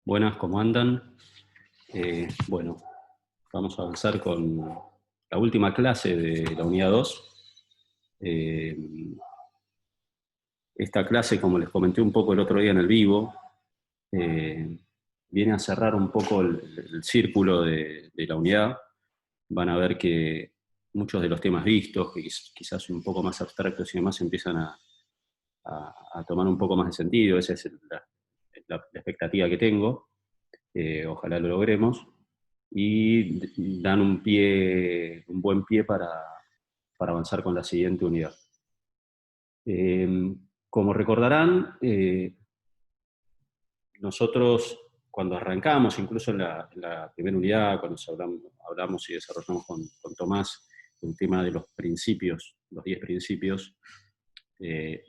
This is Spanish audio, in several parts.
Buenas, ¿cómo andan? Bueno, vamos a avanzar con la última clase de la unidad 2. Eh, Esta clase, como les comenté un poco el otro día en el vivo, eh, viene a cerrar un poco el círculo de la unidad. Van a ver que muchos de los temas vistos, que quizás un poco más abstractos y demás, empiezan a tomar un poco más de sentido. Esa es la expectativa que tengo. Ojalá lo logremos. Y dan un buen pie para avanzar con la siguiente unidad. Como recordarán, nosotros cuando arrancamos, incluso en la primera unidad, cuando hablamos y desarrollamos con Tomás el tema de los principios, los 10 principios, eh,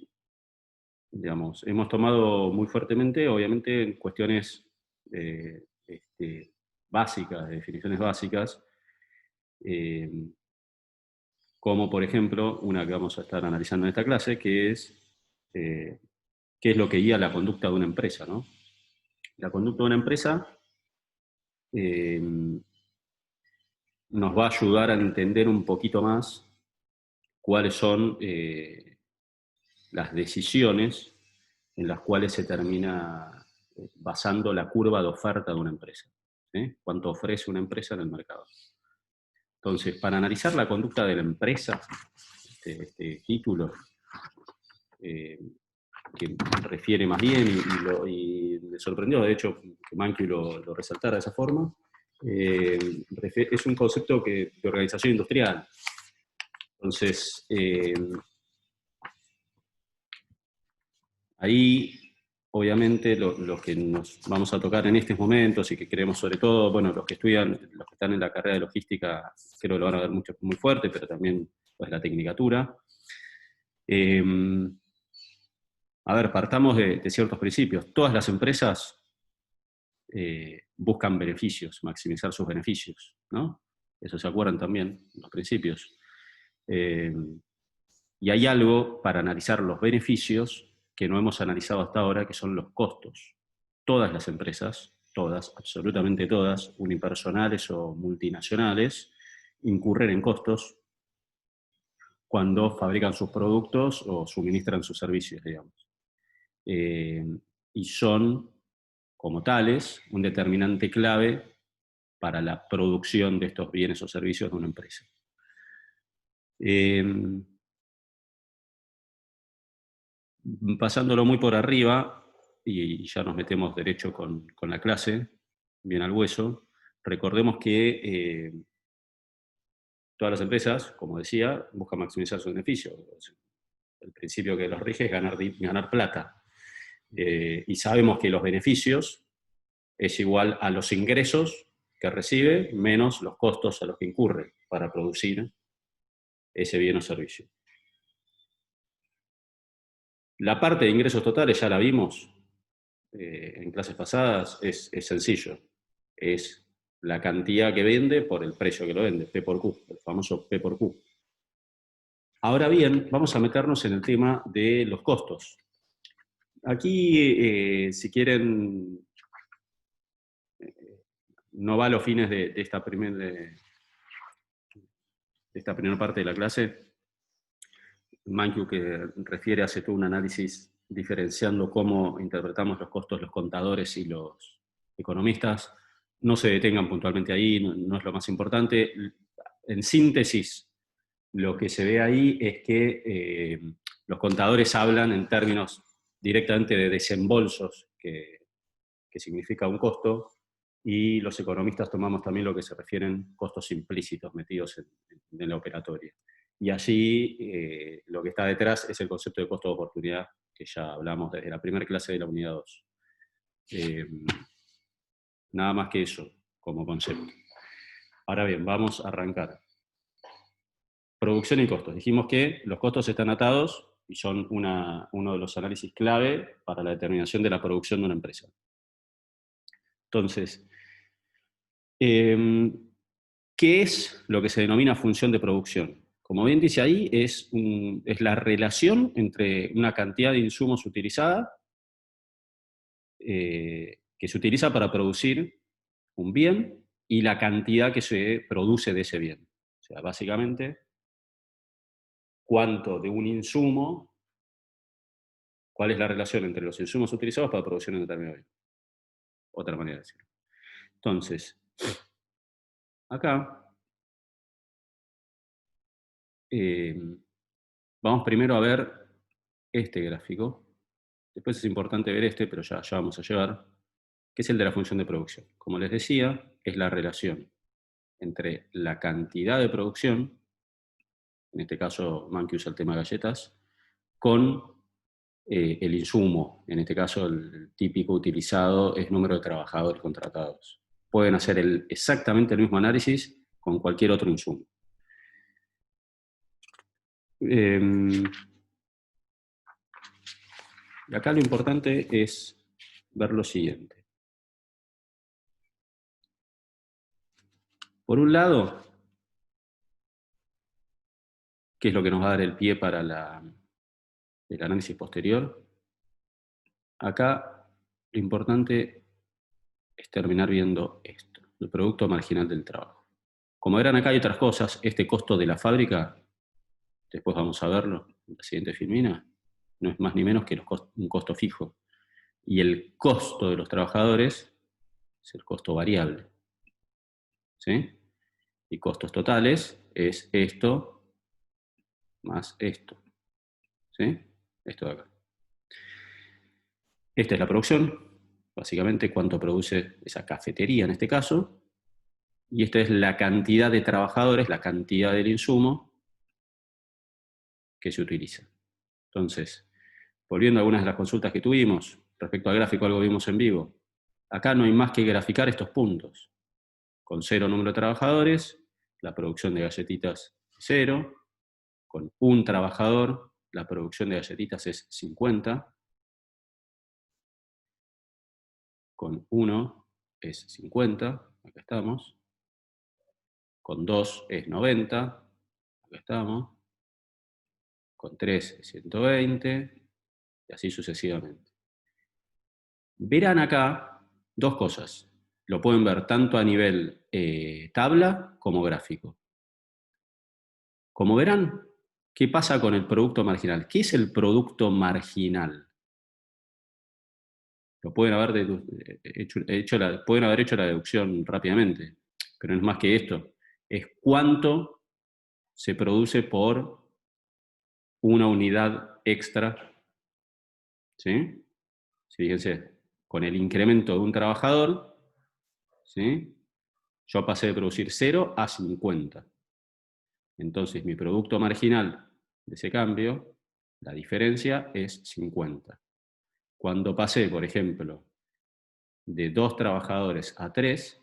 digamos, hemos tomado muy fuertemente, obviamente, cuestiones básicas, de definiciones básicas, eh, como por ejemplo, una que vamos a estar analizando en esta clase, que es qué es lo que guía la conducta de una empresa, ¿no? La conducta de una empresa eh, nos va a ayudar a entender un poquito más cuáles son las decisiones en las cuales se termina basando la curva de oferta de una empresa. ¿Sí? Cuánto ofrece una empresa en el mercado. Entonces, para analizar la conducta de la empresa, este título, que refiere más bien, y me sorprendió, de hecho, que Mankiw lo resaltara de esa forma, es un concepto de organización industrial. Entonces, ahí, obviamente, lo que nos vamos a tocar en estos momentos y que queremos sobre todo, bueno, los que estudian, los que están en la carrera de logística, creo que lo van a ver mucho, muy fuerte, pero también pues, la tecnicatura. A ver, partamos de ciertos principios. Todas las empresas buscan beneficios, maximizar sus beneficios, ¿no? Eso se acuerdan también, los principios. Y hay algo para analizar los beneficios que no hemos analizado hasta ahora, que son los costos. Todas las empresas, todas, absolutamente todas, unipersonales o multinacionales, incurren en costos cuando fabrican sus productos o suministran sus servicios, digamos. Y son, como tales, un determinante clave para la producción de estos bienes o servicios de una empresa. Pasándolo muy por arriba, y ya nos metemos derecho con la clase, bien al hueso, recordemos que todas las empresas, como decía, buscan maximizar su beneficio. El principio que los rige es ganar plata. Y sabemos que los beneficios es igual a los ingresos que recibe menos los costos a los que incurre para producir ese bien o servicio. La parte de ingresos totales ya la vimos en clases pasadas, es sencillo. Es la cantidad que vende por el precio que lo vende, P por Q, el famoso P por Q. Ahora bien, vamos a meternos en el tema de los costos. Aquí, si quieren, no va a los fines de esta primera parte de la clase. Mankiw, que refiere, hace todo un análisis diferenciando cómo interpretamos los costos los contadores y los economistas. No se detengan puntualmente ahí, no es lo más importante. En síntesis, lo que se ve ahí es que los contadores hablan en términos directamente de desembolsos, que significa un costo, y los economistas tomamos también lo que se refieren costos implícitos metidos en la operatoria. Y allí lo que está detrás es el concepto de costo de oportunidad, que ya hablamos desde la primera clase de la unidad 2. Nada más que eso, como concepto. Ahora bien, vamos a arrancar. Producción y costos. Dijimos que los costos están atados y son uno de los análisis clave para la determinación de la producción de una empresa. Entonces, ¿qué es lo que se denomina función de producción? Como bien dice ahí, es la relación entre una cantidad de insumos utilizada que se utiliza para producir un bien y la cantidad que se produce de ese bien. O sea, básicamente, cuánto de un insumo, cuál es la relación entre los insumos utilizados para producir un determinado bien. Otra manera de decirlo. Entonces, acá vamos primero a ver este gráfico. Después es importante ver este, pero ya vamos a llegar, que es el de la función de producción. Como les decía, es la relación entre la cantidad de producción, en este caso Mankey usa el tema galletas, con el insumo, en este caso el típico utilizado es número de trabajadores contratados. Pueden hacer exactamente el mismo análisis con cualquier otro insumo. Y acá lo importante es ver lo siguiente. Por un lado, ¿qué es lo que nos va a dar el pie para el análisis posterior? Acá lo importante es terminar viendo esto, el producto marginal del trabajo. Como verán, acá hay otras cosas. Este costo de la fábrica, después vamos a verlo en la siguiente filmina, no es más ni menos que un costo fijo. Y el costo de los trabajadores es el costo variable. ¿Sí? Y costos totales es esto más esto. ¿Sí? Esto de acá. Esta es la producción, básicamente cuánto produce esa cafetería en este caso, y esta es la cantidad de trabajadores, la cantidad del insumo que se utiliza. Entonces, volviendo a algunas de las consultas que tuvimos, respecto al gráfico, algo vimos en vivo, acá no hay más que graficar estos puntos. Con 0 número de trabajadores, la producción de galletitas es 0, con un trabajador, la producción de galletitas es 50, con 1 es 50, acá estamos, con 2 es 90, acá estamos, con 3 es 120, y así sucesivamente. Verán acá dos cosas. Lo pueden ver tanto a nivel tabla como gráfico. Como verán, ¿qué pasa con el producto marginal? ¿Qué es el producto marginal? Lo pueden haber pueden haber hecho la deducción rápidamente, pero no es más que esto. Es cuánto se produce por una unidad extra. ¿Sí? Fíjense, con el incremento de un trabajador, ¿sí? Yo pasé de producir 0 a 50. Entonces mi producto marginal de ese cambio, la diferencia es 50. Cuando pasé, por ejemplo, de 2 trabajadores a 3,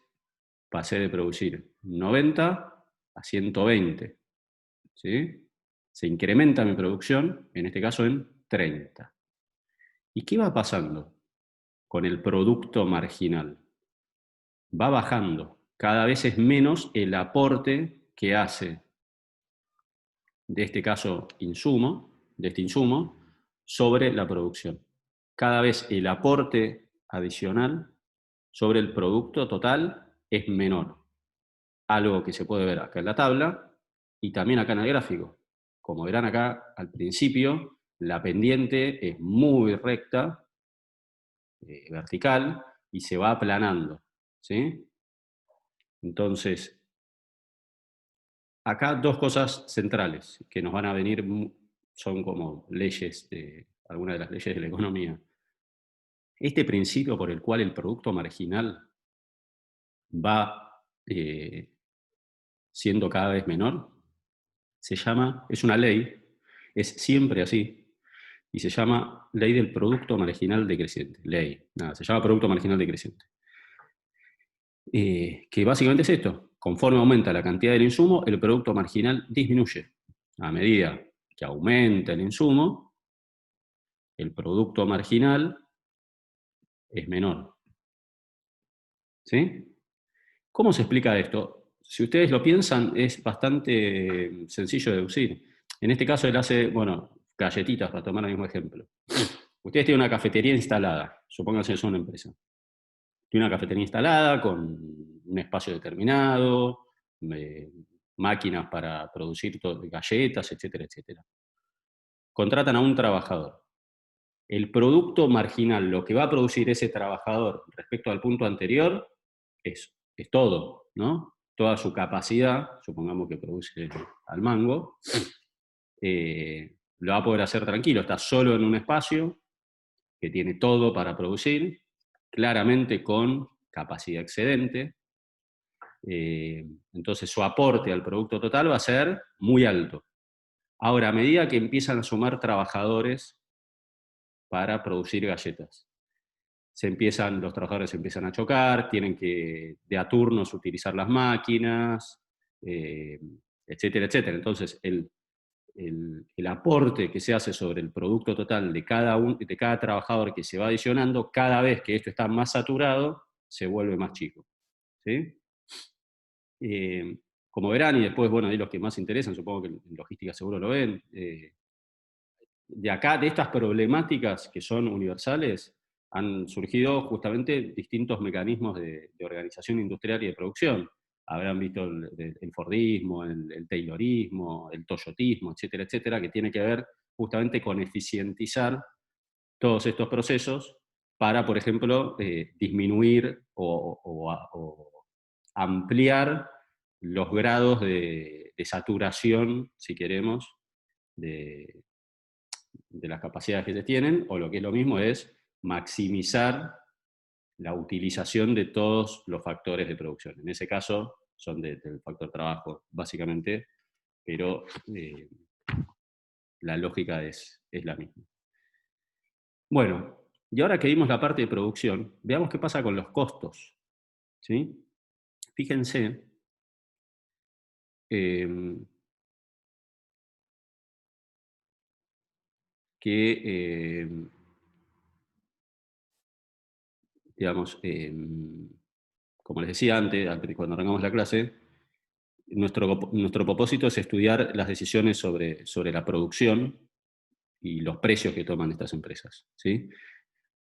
pasé de producir 90 a 120. ¿Sí? Se incrementa mi producción, en este caso en 30. ¿Y qué va pasando con el producto marginal? Va bajando. Cada vez es menos el aporte que hace, de este caso, de este insumo, sobre la producción. Cada vez el aporte adicional sobre el producto total es menor. Algo que se puede ver acá en la tabla y también acá en el gráfico. Como verán acá al principio, la pendiente es muy recta, vertical, y se va aplanando. ¿Sí? Entonces, acá dos cosas centrales que nos van a venir, son como leyes, algunas de las leyes de la economía. Este principio por el cual el producto marginal va siendo cada vez menor, es una ley, es siempre así, y se llama ley del producto marginal decreciente. Se llama producto marginal decreciente. Que básicamente es esto: conforme aumenta la cantidad del insumo, el producto marginal disminuye. A medida que aumenta el insumo, el producto marginal es menor. ¿Sí? ¿Cómo se explica esto? Si ustedes lo piensan, es bastante sencillo de deducir. En este caso, él hace, galletitas, para tomar el mismo ejemplo. Ustedes tienen una cafetería instalada, supónganse que es una empresa. Tiene una cafetería instalada con un espacio determinado, máquinas para producir galletas, etcétera, etcétera. Contratan a un trabajador. El producto marginal, lo que va a producir ese trabajador respecto al punto anterior, es todo, ¿no? Toda su capacidad, supongamos que produce al mango, lo va a poder hacer tranquilo, está solo en un espacio que tiene todo para producir, claramente con capacidad excedente, entonces su aporte al producto total va a ser muy alto. Ahora, a medida que empiezan a sumar trabajadores para producir galletas, los trabajadores se empiezan a chocar, tienen que de a turnos utilizar las máquinas, etcétera, etcétera. Entonces, el aporte que se hace sobre el producto total de cada trabajador que se va adicionando, cada vez que esto está más saturado, se vuelve más chico. ¿Sí? Como verán, y después, bueno, ahí los que más interesan, supongo que en logística seguro lo ven, de acá, de estas problemáticas que son universales, han surgido justamente distintos mecanismos de organización industrial y de producción. Habrán visto el Fordismo, el Taylorismo, el Toyotismo, etcétera, etcétera, que tiene que ver justamente con eficientizar todos estos procesos para, por ejemplo, disminuir o ampliar los grados de saturación, si queremos, de, de las capacidades que se tienen, o lo que es lo mismo es maximizar la utilización de todos los factores de producción. En ese caso son del factor trabajo, básicamente, pero la lógica es la misma. Bueno, y ahora que vimos la parte de producción, veamos qué pasa con los costos. ¿Sí? Fíjense que, digamos, como les decía antes, cuando arrancamos la clase, nuestro propósito es estudiar las decisiones sobre la producción y los precios que toman estas empresas. ¿Sí?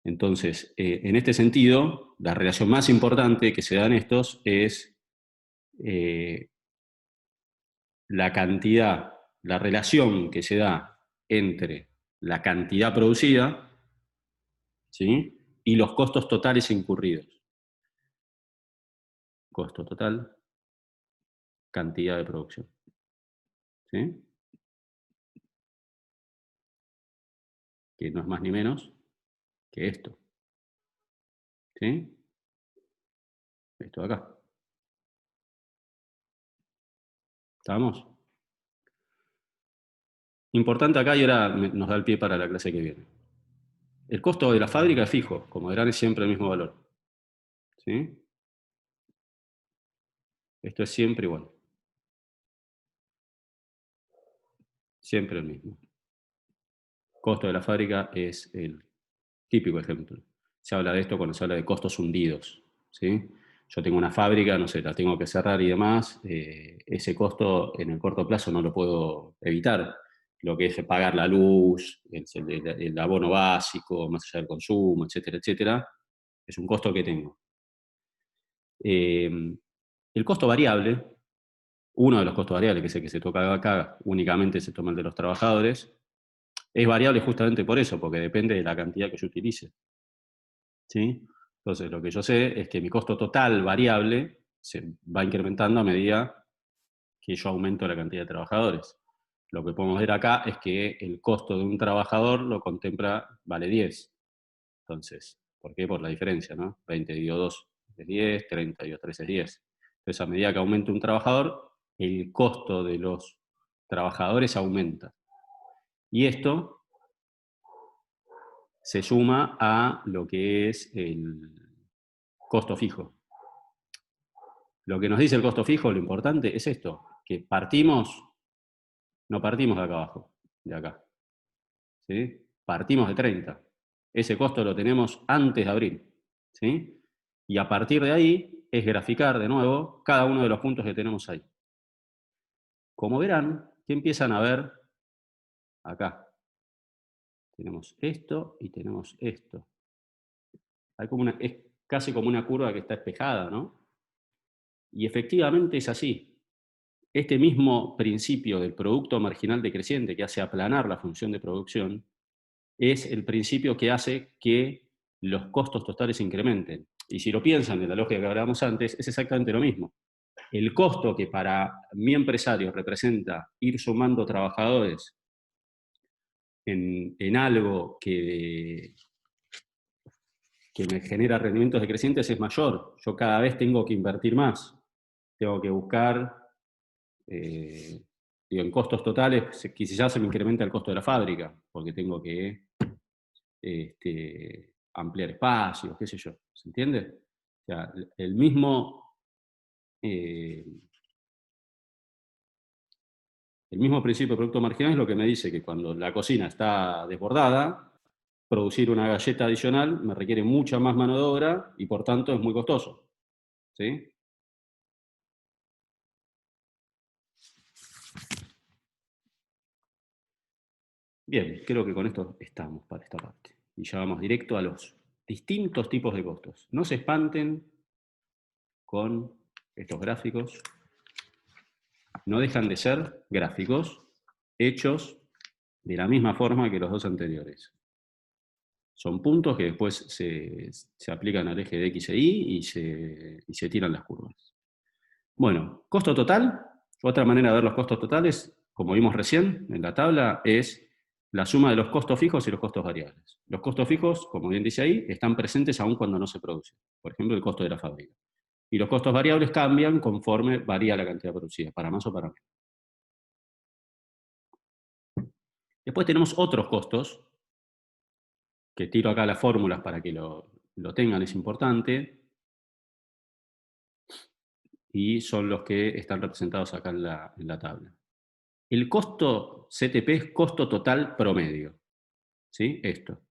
Entonces, en este sentido, la relación más importante que se da en estos es la cantidad, la relación que se da entre la cantidad producida, ¿sí?, y los costos totales incurridos. Costo total, cantidad de producción. ¿Sí? Que no es más ni menos que esto. ¿Sí? Esto de acá. ¿Estamos? Importante acá, y ahora nos da el pie para la clase que viene. El costo de la fábrica es fijo, como verán, es siempre el mismo valor. ¿Sí? Esto es siempre igual. Siempre el mismo. Costo de la fábrica es el típico ejemplo. Se habla de esto cuando se habla de costos hundidos. ¿Sí? Yo tengo una fábrica, no sé, la tengo que cerrar y demás, ese costo en el corto plazo no lo puedo evitar. Lo que es pagar la luz, el abono básico, más allá del consumo, etcétera, etcétera, es un costo que tengo. El costo variable, uno de los costos variables, que es el que se toca acá, únicamente se toma el de los trabajadores, es variable justamente por eso, porque depende de la cantidad que yo utilice. ¿Sí? Entonces, lo que yo sé es que mi costo total variable se va incrementando a medida que yo aumento la cantidad de trabajadores. Lo que podemos ver acá es que el costo de un trabajador lo contempla, vale 10. Entonces, ¿por qué? Por la diferencia, ¿no? 20 dividido 2 es 10, 30 dividido 3 es 10. Entonces, a medida que aumenta un trabajador, el costo de los trabajadores aumenta. Y esto se suma a lo que es el costo fijo. Lo que nos dice el costo fijo, lo importante es esto, que no partimos de acá abajo, de acá. ¿Sí? Partimos de 30. Ese costo lo tenemos antes de abril. ¿Sí? Y a partir de ahí es graficar de nuevo cada uno de los puntos que tenemos ahí. Como verán, ¿qué empiezan a ver acá? Tenemos esto y tenemos esto. Hay como casi como una curva que está espejada, ¿no? Y efectivamente es así. Este mismo principio del producto marginal decreciente que hace aplanar la función de producción es el principio que hace que los costos totales se incrementen. Y si lo piensan de la lógica que hablábamos antes, es exactamente lo mismo. El costo que para mi empresario representa ir sumando trabajadores en algo que me genera rendimientos decrecientes es mayor. Yo cada vez tengo que invertir más. Tengo que buscar, digo, en costos totales, quizás se me incrementa el costo de la fábrica, porque tengo que ampliar espacios, qué sé yo. ¿Se entiende? O sea, el mismo, eh, el mismo principio de producto marginal es lo que me dice que cuando la cocina está desbordada, producir una galleta adicional me requiere mucha más mano de obra y por tanto es muy costoso. ¿Sí? Bien, creo que con esto estamos para esta parte. Y ya vamos directo a los distintos tipos de costos. No se espanten con estos gráficos. No dejan de ser gráficos hechos de la misma forma que los dos anteriores. Son puntos que después se aplican al eje de X e Y y se tiran las curvas. Bueno, costo total. Otra manera de ver los costos totales, como vimos recién en la tabla, es la suma de los costos fijos y los costos variables. Los costos fijos, como bien dice ahí, están presentes aún cuando no se produce. Por ejemplo, el costo de la fábrica. Y los costos variables cambian conforme varía la cantidad producida, para más o para menos. Después tenemos otros costos, que tiro acá las fórmulas para que lo tengan, es importante, y son los que están representados acá en la tabla. El costo CTP es costo total promedio. ¿Sí? Esto.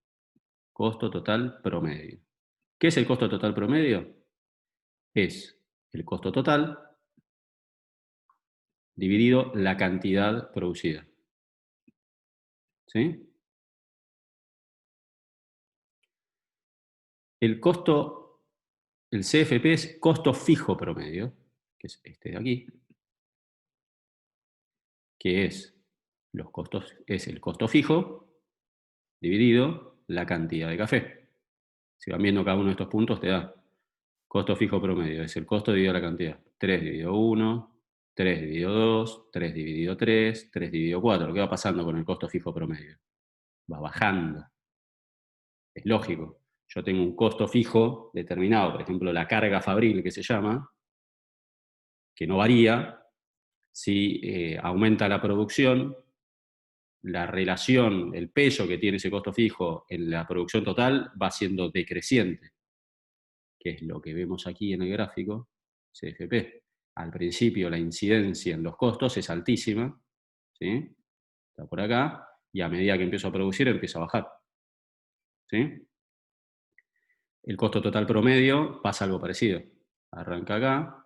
Costo total promedio. ¿Qué es el costo total promedio? Es el costo total dividido la cantidad producida. ¿Sí? El costo, el CFP es costo fijo promedio, que es este de aquí, que es, los costos, es el costo fijo dividido la cantidad de café. Si van viendo cada uno de estos puntos, te da costo fijo promedio, es el costo dividido la cantidad. 3 dividido 1, 3 dividido 2, 3 dividido 3, 3 dividido 4. ¿Qué va pasando con el costo fijo promedio? Va bajando. Es lógico. Yo tengo un costo fijo determinado, por ejemplo, la carga fabril que se llama, que no varía. Si aumenta la producción, la relación, el peso que tiene ese costo fijo en la producción total va siendo decreciente, que es lo que vemos aquí en el gráfico, CFP. Al principio la incidencia en los costos es altísima, ¿sí? Está por acá, y a medida que empiezo a producir empieza a bajar. ¿Sí? El costo total promedio pasa algo parecido. Arranca acá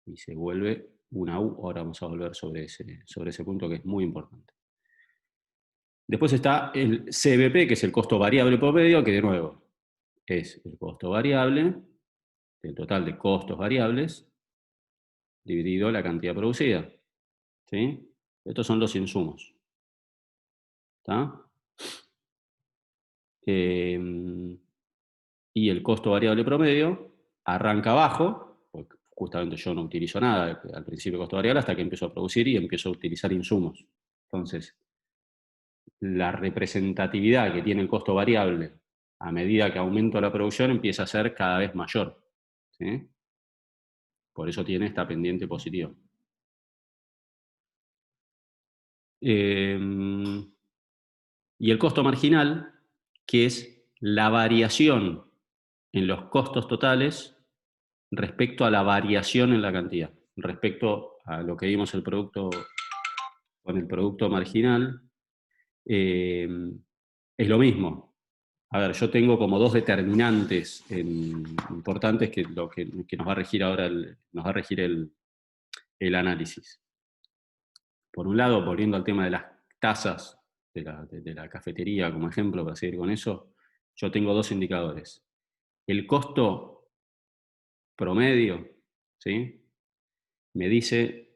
y se vuelve una U. Ahora vamos a volver sobre ese punto que es muy importante. Después está el CVP, que es el costo variable promedio, que de nuevo es el costo variable, el total de costos variables, dividido la cantidad producida. ¿Sí? Estos son los insumos. ¿Está? Y el costo variable promedio arranca abajo, porque justamente yo no utilizo nada al principio de costo variable hasta que empiezo a producir y empiezo a utilizar insumos. Entonces, la representatividad que tiene el costo variable a medida que aumento la producción empieza a ser cada vez mayor. ¿Sí? Por eso tiene esta pendiente positiva. Y el costo marginal, que es la variación en los costos totales respecto a la variación en la cantidad, respecto a lo que vimos con el producto marginal, eh, es lo mismo. A ver, yo tengo como dos determinantes importantes que nos va a regir ahora nos va a regir el análisis. Por un lado, volviendo al tema de las tasas de la cafetería como ejemplo, para seguir con eso, yo tengo dos indicadores. el costo promedio, ¿sí?, me dice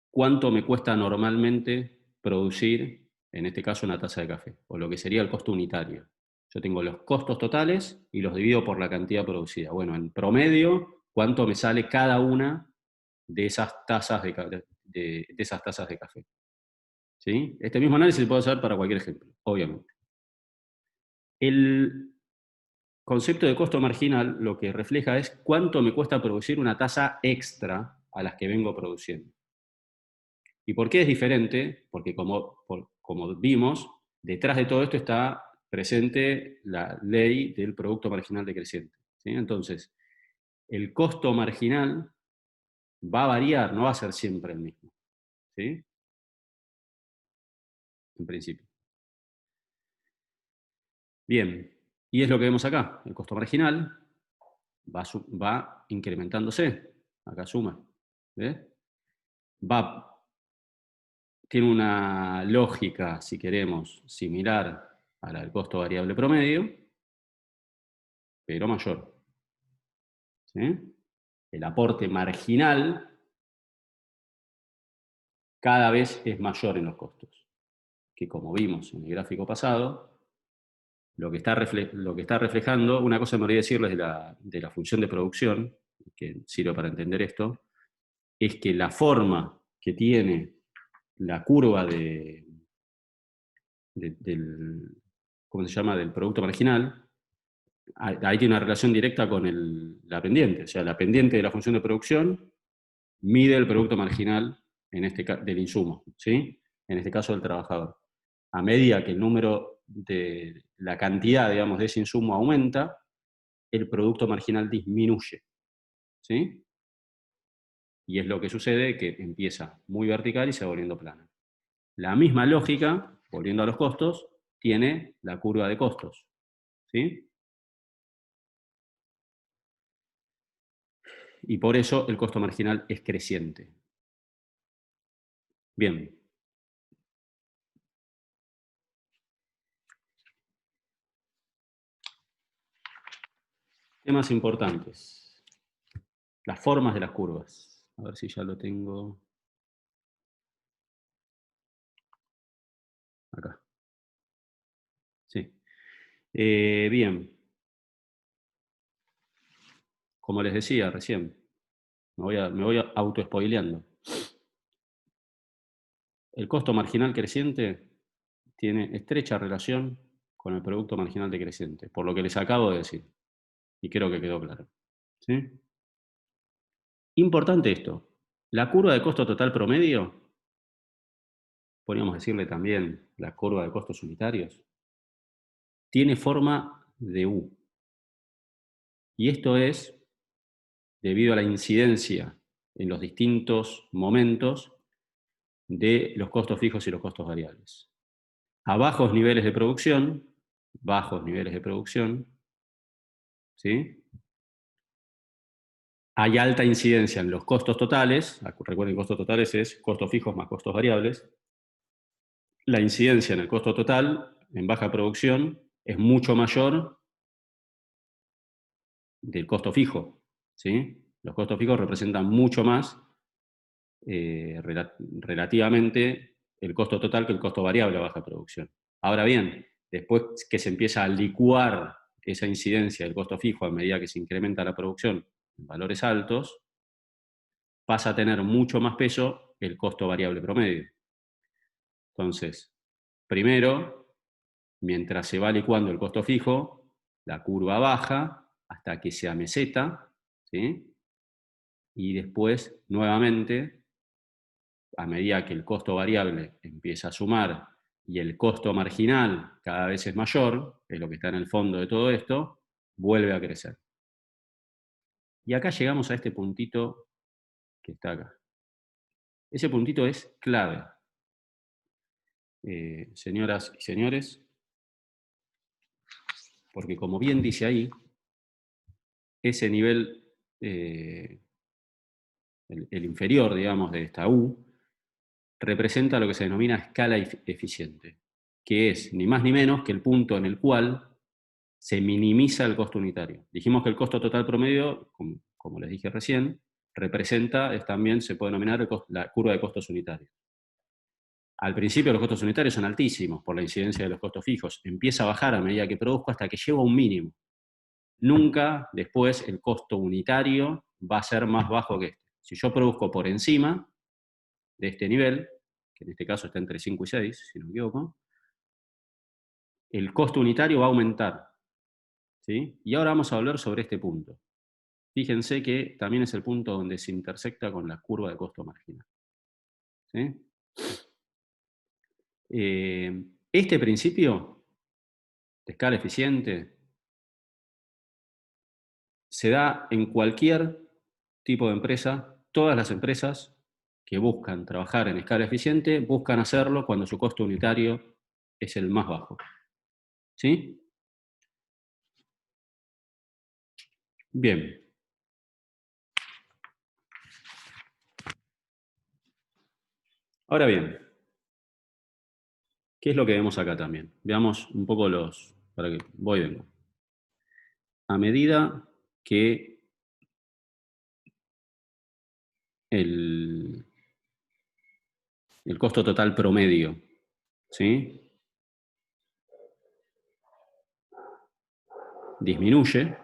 cuánto me cuesta normalmente producir, en este caso, una taza de café, o lo que sería el costo unitario. Yo tengo los costos totales y los divido por la cantidad producida. Bueno, en promedio, ¿cuánto me sale cada una de esas tazas de esas tazas de café? ¿Sí? Este mismo análisis se puede hacer para cualquier ejemplo, obviamente. El concepto de costo marginal lo que refleja es cuánto me cuesta producir una taza extra a las que vengo produciendo. ¿Y por qué es diferente? Porque como vimos, detrás de todo esto está presente la ley del producto marginal decreciente, ¿sí? Entonces, el costo marginal va a variar, no va a ser siempre el mismo, ¿sí?, en principio. Bien, y es lo que vemos acá. El costo marginal va incrementándose. Acá suma. ¿Ves? Va, tiene una lógica, si queremos, similar a la del costo variable promedio, pero mayor, ¿sí? El aporte marginal cada vez es mayor en los costos, que como vimos en el gráfico pasado, lo que está reflejando, una cosa me olvidé decirles de la función de producción, que sirve para entender esto, es que la forma que tiene la curva del, ¿cómo se llama?, del producto marginal, ahí tiene una relación directa con la pendiente. O sea, la pendiente de la función de producción mide el producto marginal del insumo, ¿sí?, en este caso del trabajador. A medida que el número de la cantidad, digamos, de ese insumo aumenta, el producto marginal disminuye, ¿sí? Y es lo que sucede, que empieza muy vertical y se va volviendo plana. La misma lógica, volviendo a los costos, tiene la curva de costos, ¿sí? Y por eso el costo marginal es creciente. Bien. Temas importantes. Las formas de las curvas. A ver si ya lo tengo acá. Sí. Bien. Como les decía recién, me voy auto-spoileando. El costo marginal creciente tiene estrecha relación con el producto marginal decreciente, por lo que les acabo de decir. Y creo que quedó claro, ¿sí? Importante esto. La curva de costo total promedio, podríamos decirle también la curva de costos unitarios, tiene forma de U. Y esto es debido a la incidencia en los distintos momentos de los costos fijos y los costos variables. A bajos niveles de producción, ¿sí?, hay alta incidencia en los costos totales. Recuerden, costos totales es costos fijos más costos variables. La incidencia en el costo total, en baja producción, es mucho mayor del costo fijo, ¿sí? Los costos fijos representan mucho más relativamente el costo total que el costo variable a baja producción. Ahora bien, después que se empieza a licuar esa incidencia del costo fijo a medida que se incrementa la producción en valores altos, pasa a tener mucho más peso el costo variable promedio. Entonces, primero, mientras se va licuando el costo fijo, la curva baja hasta que se ameseta, ¿sí? Y después, nuevamente, a medida que el costo variable empieza a sumar y el costo marginal cada vez es mayor, que es lo que está en el fondo de todo esto, vuelve a crecer. Y acá llegamos a este puntito que está acá. Ese puntito es clave. Señoras y señores, porque como bien dice ahí, ese nivel, el inferior, digamos, de esta U, representa lo que se denomina escala eficiente, que es ni más ni menos que el punto en el cual se minimiza el costo unitario. Dijimos que el costo total promedio, como les dije recién, también se puede denominar la curva de costos unitarios. Al principio los costos unitarios son altísimos por la incidencia de los costos fijos. Empieza a bajar a medida que produzco hasta que llego a un mínimo. Nunca después el costo unitario va a ser más bajo que este. Si yo produzco por encima de este nivel, que en este caso está entre 5 y 6, si no me equivoco, el costo unitario va a aumentar. ¿Sí? Y ahora vamos a hablar sobre este punto. Fíjense que también es el punto donde se intersecta con la curva de costo marginal. ¿Sí? Este principio de escala eficiente se da en cualquier tipo de empresa. Todas las empresas que buscan trabajar en escala eficiente buscan hacerlo cuando su costo unitario es el más bajo. ¿Sí? Bien. Ahora bien, ¿qué es lo que vemos acá también? Veamos un poco para que voy y vengo. A medida que el costo total promedio, ¿sí?, disminuye,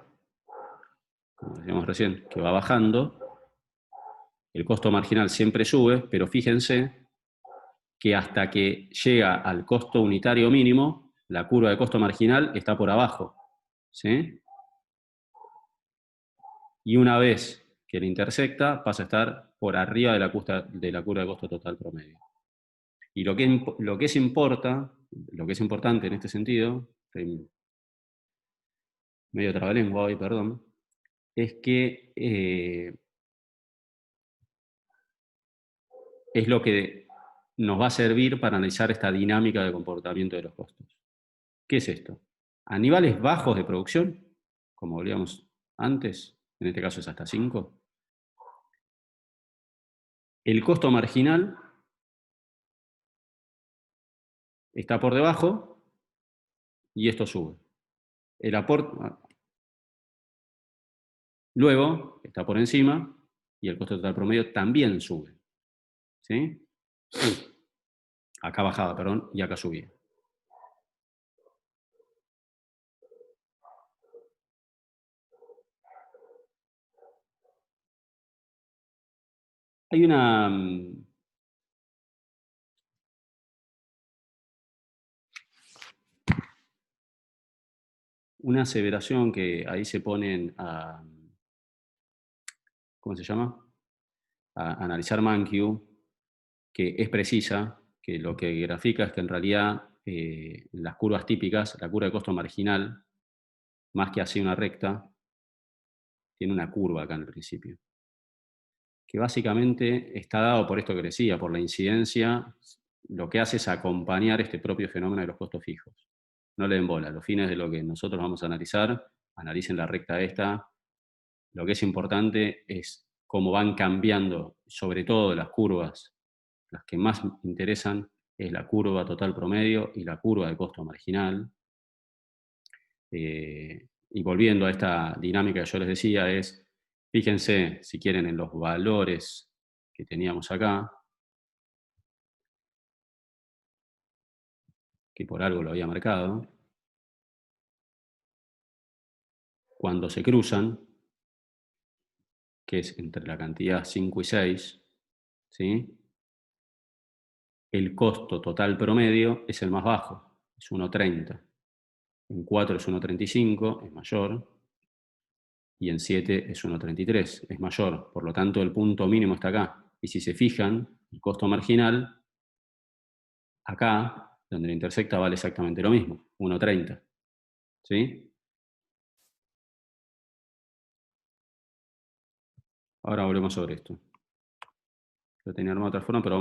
como decíamos recién, que va bajando, el costo marginal siempre sube, pero fíjense que hasta que llega al costo unitario mínimo, la curva de costo marginal está por abajo, ¿sí? Y una vez que la intersecta, pasa a estar por arriba de la curva de costo total promedio. Y lo que es importante en este sentido, medio trabalengua hoy, perdón, es que es lo que nos va a servir para analizar esta dinámica de comportamiento de los costos. ¿Qué es esto? A niveles bajos de producción, como veíamos antes, en este caso es hasta 5, el costo marginal está por debajo y esto sube. El aporte, luego, está por encima y el costo total promedio también sube. ¿Sí? Acá bajaba, perdón, y acá subía. Hay una aseveración que ahí se ponen a, ¿cómo se llama?, a analizar Mankiw, que es precisa, que lo que grafica es que en realidad las curvas típicas, la curva de costo marginal, más que así una recta, tiene una curva acá en el principio, que básicamente está dado por esto que decía, por la incidencia, lo que hace es acompañar este propio fenómeno de los costos fijos. No le den bola, los fines de lo que nosotros vamos a analizar, analicen la recta esta. Lo que es importante es cómo van cambiando, sobre todo las curvas, las que más interesan es la curva total promedio y la curva de costo marginal. Y volviendo a esta dinámica que yo les decía, fíjense, si quieren, en los valores que teníamos acá, que por algo lo había marcado, cuando se cruzan, que es entre la cantidad 5 y 6, ¿sí?, el costo total promedio es el más bajo, es 1,30. En 4 es 1,35, es mayor, y en 7 es 1,33, es mayor. Por lo tanto, el punto mínimo está acá. Y si se fijan, el costo marginal, acá, donde la intersecta, vale exactamente lo mismo, 1,30. ¿Sí? Ahora volvemos sobre esto. Lo tenía armado de otra forma, pero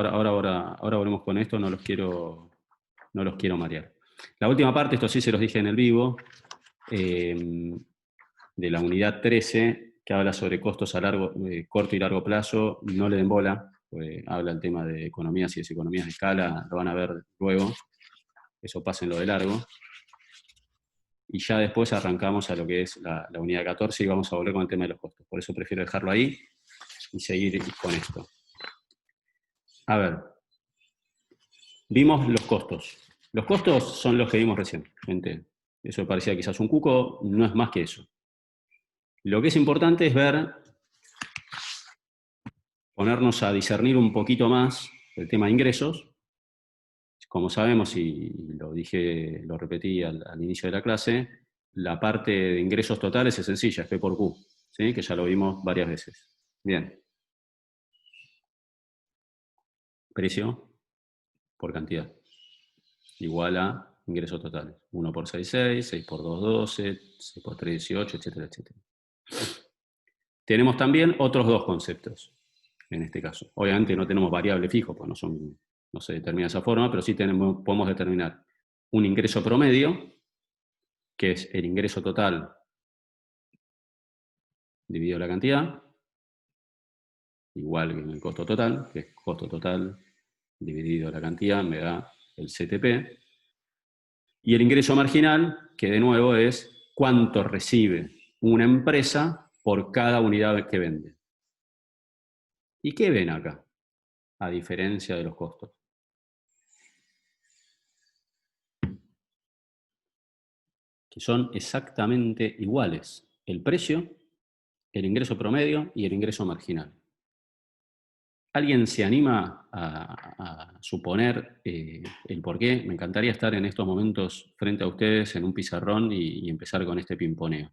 ahora volvemos con esto, no los quiero marear. La última parte, esto sí se los dije en el vivo, de la unidad 13, que habla sobre costos a corto y largo plazo, no le den bola, pues habla el tema de economías y deseconomías de escala, lo van a ver luego, eso pásenlo de largo. y ya después arrancamos a lo que es la unidad 14 y vamos a volver con el tema de los costos. Por eso prefiero dejarlo ahí y seguir con esto. A ver, vimos los costos. Los costos son los que vimos recién, gente. Eso parecía quizás un cuco, no es más que eso. Lo que es importante es ponernos a discernir un poquito más el tema de ingresos. Como sabemos, y lo repetí al inicio de la clase, la parte de ingresos totales es sencilla, es P por Q, ¿sí? Que ya lo vimos varias veces. Bien. Precio por cantidad. Igual a ingresos totales. 1 por 6, 6, 6 por 2, 12, 6 por 3, 18, etcétera, etcétera. Tenemos también otros dos conceptos, en este caso. Obviamente no tenemos variable fijo, pues no se determina de esa forma, pero sí podemos determinar un ingreso promedio, que es el ingreso total dividido la cantidad, igual que en el costo total, que es costo total dividido la cantidad, me da el CTP. Y el ingreso marginal, que de nuevo es cuánto recibe una empresa por cada unidad que vende. ¿Y qué ven acá? A diferencia de los costos. Que son exactamente iguales. El precio, el ingreso promedio y el ingreso marginal. ¿Alguien se anima a suponer el por qué? Me encantaría estar en estos momentos frente a ustedes en un pizarrón y empezar con este pimponeo.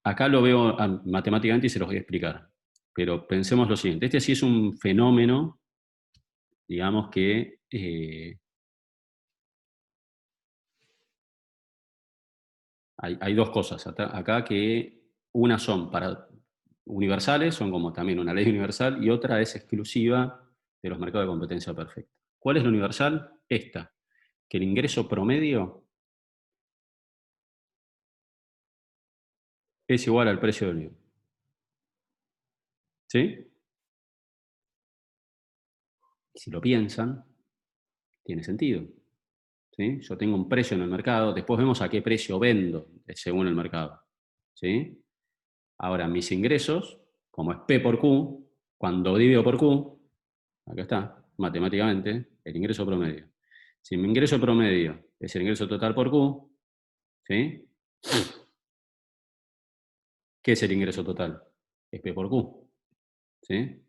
Acá lo veo matemáticamente y se los voy a explicar. Pero pensemos lo siguiente. Este sí es un fenómeno, digamos que hay dos cosas acá que una son universales, son como también una ley universal, y otra es exclusiva de los mercados de competencia perfecta. ¿Cuál es la universal? Esta, que el ingreso promedio es igual al precio del bien. ¿Sí? Si lo piensan, tiene sentido. ¿Sí? Yo tengo un precio en el mercado, después vemos a qué precio vendo según el mercado. ¿Sí? Ahora, mis ingresos, como es P por Q, cuando divido por Q, acá está, matemáticamente, el ingreso promedio. Si mi ingreso promedio es el ingreso total por Q, ¿sí? ¿Qué es el ingreso total? Es P por Q. ¿Sí?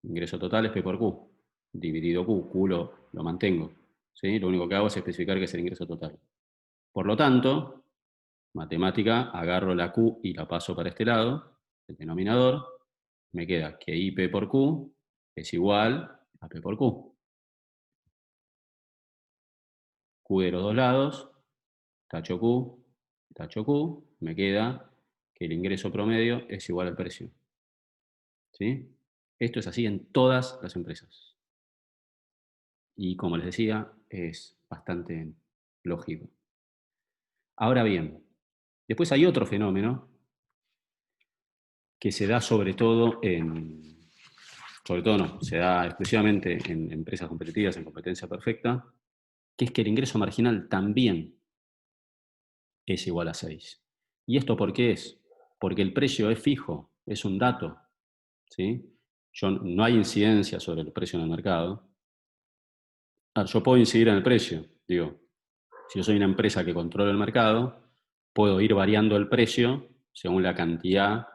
Ingreso total es P por Q. Dividido Q, Q lo mantengo. ¿Sí? Lo único que hago es especificar que es el ingreso total. Por lo tanto, matemática, agarro la Q y la paso para este lado, el denominador, me queda que IP por Q es igual a P por Q. Q de los dos lados, tacho Q, me queda que el ingreso promedio es igual al precio. ¿Sí? Esto es así en todas las empresas. Y como les decía, es bastante lógico. Ahora bien, después hay otro fenómeno que se da sobre todo se da exclusivamente en empresas competitivas, en competencia perfecta, que es que el ingreso marginal también es igual a 6. ¿Y esto por qué es? Porque el precio es fijo, es un dato. ¿Sí? No hay incidencia sobre el precio en el mercado. Yo puedo incidir en el precio. Digo, si yo soy una empresa que controla el mercado, puedo ir variando el precio según la cantidad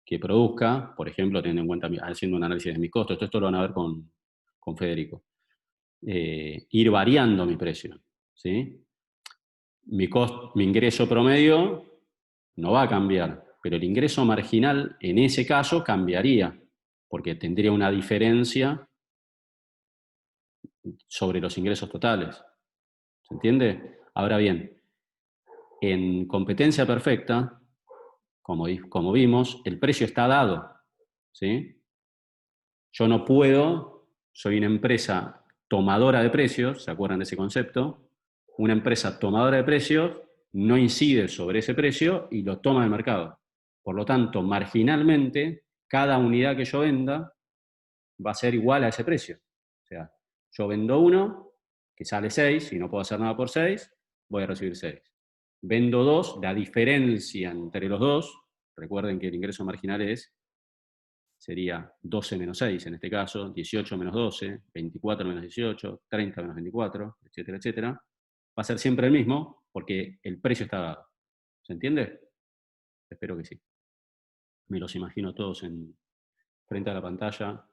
que produzca, por ejemplo, teniendo en cuenta, haciendo un análisis de mis costos. Esto lo van a ver con Federico. Ir variando mi precio. ¿Sí? Mi ingreso promedio no va a cambiar, pero el ingreso marginal en ese caso cambiaría, porque tendría una diferencia sobre los ingresos totales. ¿Se entiende? Ahora bien, en competencia perfecta, como vimos, el precio está dado. ¿Sí? Yo no puedo, soy una empresa tomadora de precios, ¿se acuerdan de ese concepto? Una empresa tomadora de precios no incide sobre ese precio y lo toma del mercado. Por lo tanto, marginalmente, cada unidad que yo venda va a ser igual a ese precio. O sea, yo vendo uno que sale 6 y no puedo hacer nada por 6, voy a recibir 6. Vendo 2, la diferencia entre los dos, recuerden que el ingreso marginal sería 12 menos 6 en este caso, 18 menos 12, 24 menos 18, 30 menos 24, etcétera, etcétera. Va a ser siempre el mismo porque el precio está dado. ¿Se entiende? Espero que sí. Me los imagino todos frente a la pantalla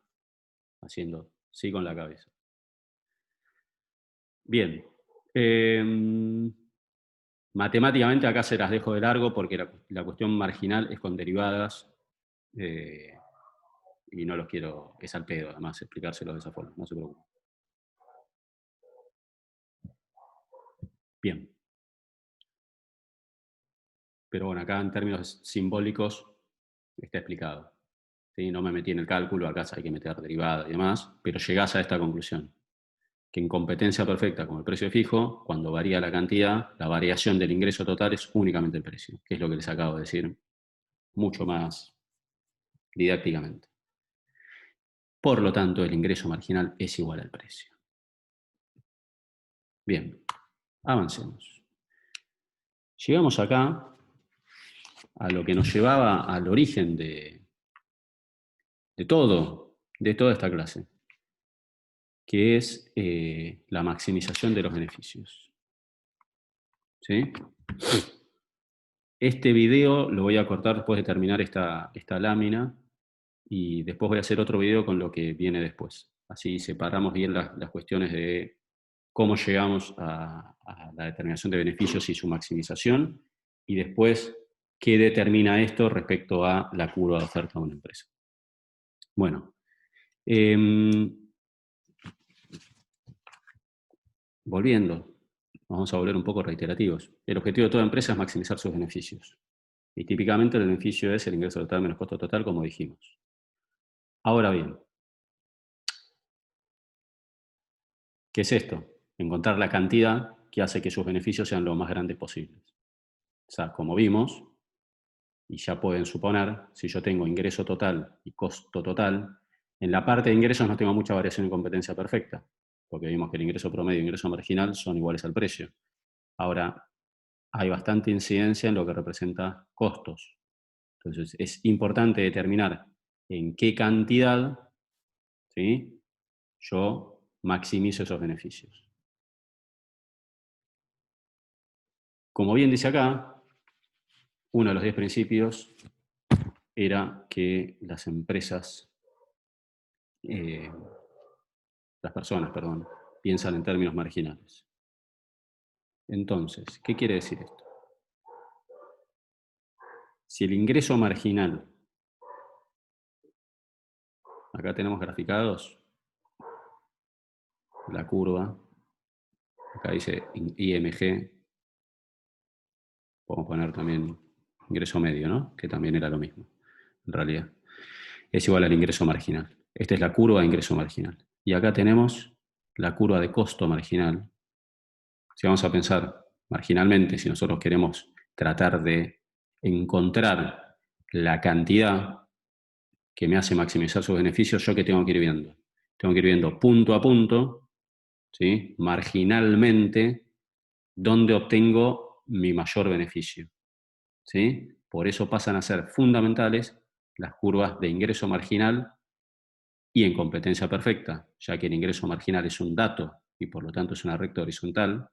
haciendo sí con la cabeza. Bien. Matemáticamente acá se las dejo de largo porque la cuestión marginal es con derivadas y no los quiero, es al pedo además explicárselo de esa forma, no se preocupen. Bien. Pero bueno, acá en términos simbólicos está explicado. ¿Sí? No me metí en el cálculo, acá hay que meter derivada y demás, pero llegás a esta conclusión, que en competencia perfecta con el precio fijo, cuando varía la cantidad, la variación del ingreso total es únicamente el precio, que es lo que les acabo de decir mucho más didácticamente. Por lo tanto, el ingreso marginal es igual al precio. Bien, avancemos. Llegamos acá a lo que nos llevaba al origen de toda esta clase, que es la maximización de los beneficios. ¿Sí? Este video lo voy a cortar después de terminar esta lámina y después voy a hacer otro video con lo que viene después. Así separamos bien las cuestiones de cómo llegamos a la determinación de beneficios y su maximización, y después qué determina esto respecto a la curva de oferta de una empresa. Bueno, volviendo, vamos a volver un poco reiterativos. El objetivo de toda empresa es maximizar sus beneficios. Y típicamente el beneficio es el ingreso total menos costo total, como dijimos. Ahora bien, ¿qué es esto? Encontrar la cantidad que hace que sus beneficios sean lo más grandes posibles. O sea, como vimos, y ya pueden suponer, si yo tengo ingreso total y costo total, en la parte de ingresos no tengo mucha variación en competencia perfecta, porque vimos que el ingreso promedio y el ingreso marginal son iguales al precio. Ahora, hay bastante incidencia en lo que representa costos. Entonces, es importante determinar en qué cantidad, ¿sí?, yo maximizo esos beneficios. Como bien dice acá, uno de los 10 principios era que las empresas, las personas, perdón, piensan en términos marginales. Entonces, ¿qué quiere decir esto? Si el ingreso marginal, acá tenemos graficados la curva, acá dice IMG, podemos poner también ingreso medio, ¿no?, que también era lo mismo, en realidad. Es igual al ingreso marginal. Esta es la curva de ingreso marginal. Y acá tenemos la curva de costo marginal. Si vamos a pensar marginalmente, si nosotros queremos tratar de encontrar la cantidad que me hace maximizar sus beneficios, ¿yo qué tengo que ir viendo? Tengo que ir viendo punto a punto, ¿sí?, marginalmente, dónde obtengo mi mayor beneficio, ¿sí? Por eso pasan a ser fundamentales las curvas de ingreso marginal y en competencia perfecta, ya que el ingreso marginal es un dato y por lo tanto es una recta horizontal.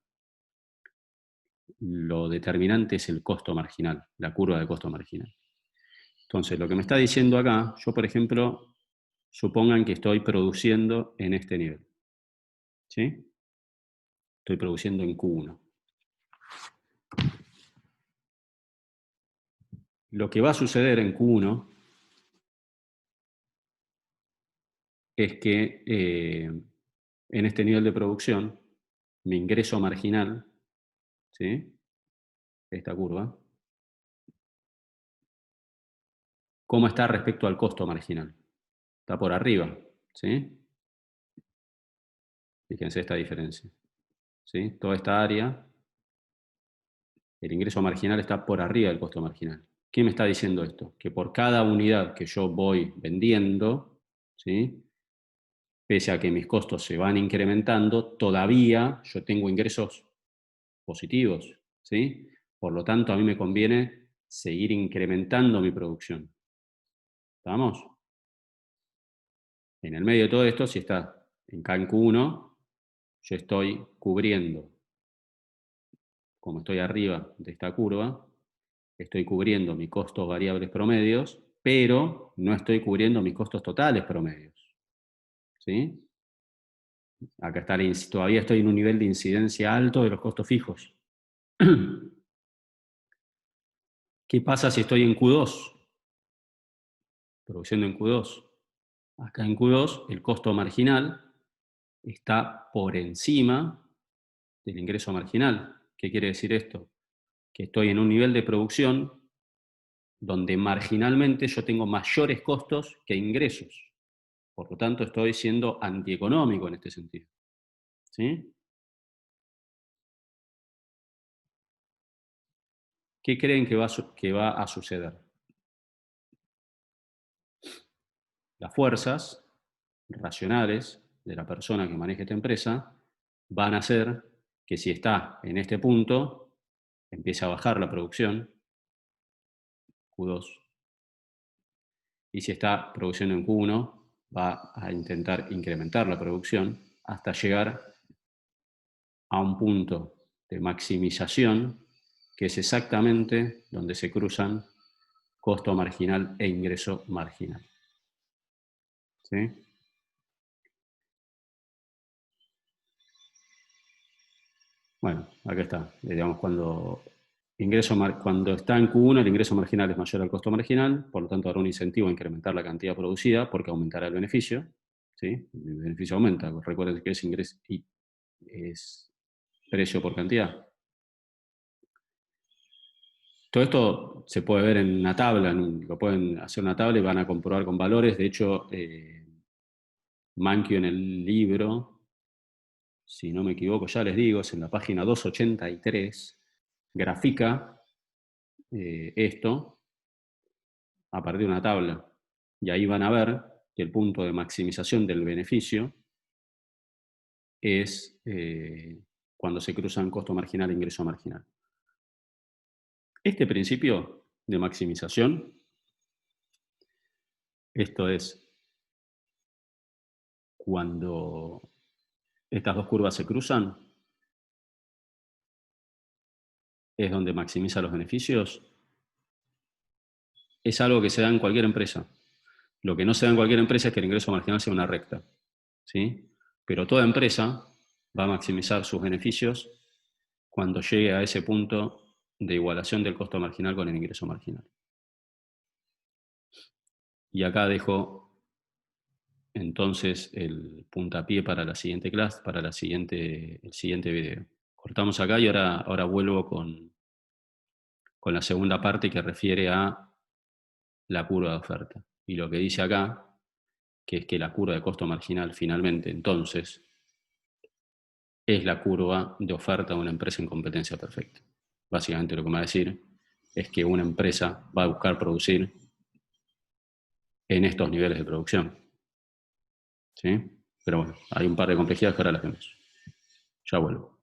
Lo determinante es el costo marginal, la curva de costo marginal. Entonces, lo que me está diciendo acá, yo por ejemplo, supongan que estoy produciendo en este nivel, ¿sí? Estoy produciendo en Q1. Lo que va a suceder en Q1 es que en este nivel de producción, mi ingreso marginal, ¿sí?, esta curva, ¿cómo está respecto al costo marginal? Está por arriba, ¿sí? Fíjense esta diferencia, ¿sí? Toda esta área, el ingreso marginal está por arriba del costo marginal. ¿Qué me está diciendo esto? Que por cada unidad que yo voy vendiendo, ¿sí?, pese a que mis costos se van incrementando, todavía yo tengo ingresos positivos, ¿sí? Por lo tanto, a mí me conviene seguir incrementando mi producción. ¿Estamos? En el medio de todo esto, si está en Q1, yo estoy cubriendo, como estoy arriba de esta curva, estoy cubriendo mis costos variables promedios, pero no estoy cubriendo mis costos totales promedios. ¿Sí? Acá está, todavía estoy en un nivel de incidencia alto de los costos fijos. ¿Qué pasa si estoy en Q2? Produciendo en Q2. Acá en Q2 el costo marginal está por encima del ingreso marginal. ¿Qué quiere decir esto? Que estoy en un nivel de producción donde marginalmente yo tengo mayores costos que ingresos. Por lo tanto, estoy siendo antieconómico en este sentido. ¿Sí? ¿Qué creen que va a suceder? Las fuerzas racionales de la persona que maneja esta empresa van a hacer que si está en este punto, empiece a bajar la producción, Q2, y si está produciendo en Q1, va a intentar incrementar la producción hasta llegar a un punto de maximización que es exactamente donde se cruzan costo marginal e ingreso marginal. ¿Sí? Bueno, acá está. Digamos, cuando está en Q1, el ingreso marginal es mayor al costo marginal, por lo tanto habrá un incentivo a incrementar la cantidad producida porque aumentará el beneficio. ¿Sí? El beneficio aumenta. Recuerden que es ingreso y es precio por cantidad. Todo esto se puede ver en una tabla, lo pueden hacer una tabla y van a comprobar con valores. De hecho, Mankiw en el libro, si no me equivoco, ya les digo, es en la página 283, grafica esto a partir de una tabla. Y ahí van a ver que el punto de maximización del beneficio es cuando se cruzan costo marginal e ingreso marginal. Este principio de maximización, esto es cuando estas dos curvas se cruzan, es donde maximiza los beneficios, es algo que se da en cualquier empresa. Lo que no se da en cualquier empresa es que el ingreso marginal sea una recta, ¿sí? Pero toda empresa va a maximizar sus beneficios cuando llegue a ese punto de igualación del costo marginal con el ingreso marginal. Y acá dejo entonces el puntapié para la siguiente clase, para el siguiente video. Cortamos acá y ahora vuelvo con la segunda parte que refiere a la curva de oferta. Y lo que dice acá, que es que la curva de costo marginal finalmente, entonces, es la curva de oferta de una empresa en competencia perfecta. Básicamente lo que me va a decir es que una empresa va a buscar producir en estos niveles de producción. ¿Sí? Pero bueno, hay un par de complejidades que ahora las vemos. Ya vuelvo.